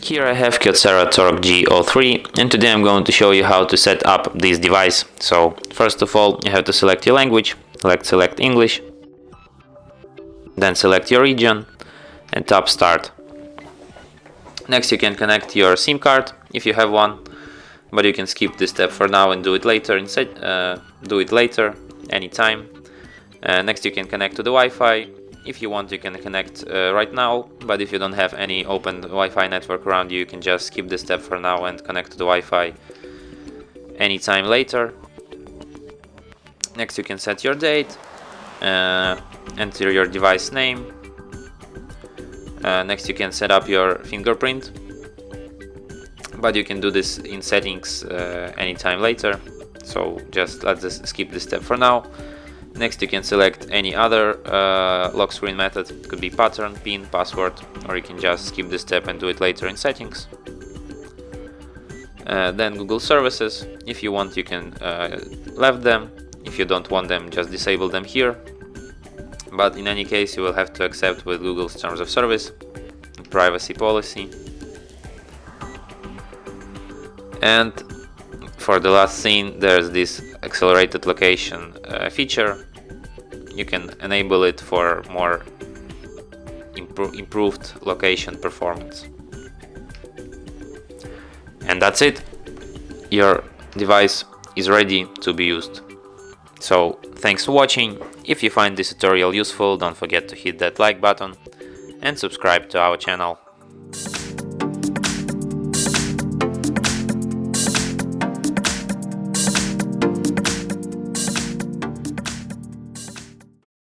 Here I have KYOCERA Torque G03, and today I'm going to show you how to set up this device. So first of all, you have to select your language, select English, then select your region and tap Start. Next you can connect your SIM card if you have one, but you can skip this step for now and do it later anytime. Next you can connect to the Wi-Fi. If you want, you can connect right now, but if you don't have any open Wi-Fi network around you, you can just skip this step for now and connect to the Wi-Fi anytime later. Next you can set your date, enter your device name. Next you can set up your fingerprint, but you can do this in settings anytime later, so just let's skip this step for now. Next you can select any other lock screen method. It could be pattern, PIN, password, or you can just skip this step and do it later in settings. Then Google services. If you want, you can leave them. If you don't want them, just disable them here. But in any case, you will have to accept with Google's terms of service and privacy policy. And for the last scene, there's this accelerated location feature. You can enable it for more improved location performance. And that's it. Your device is ready to be used. So thanks for watching. If you find this tutorial useful, don't forget to hit that like button and subscribe to our channel.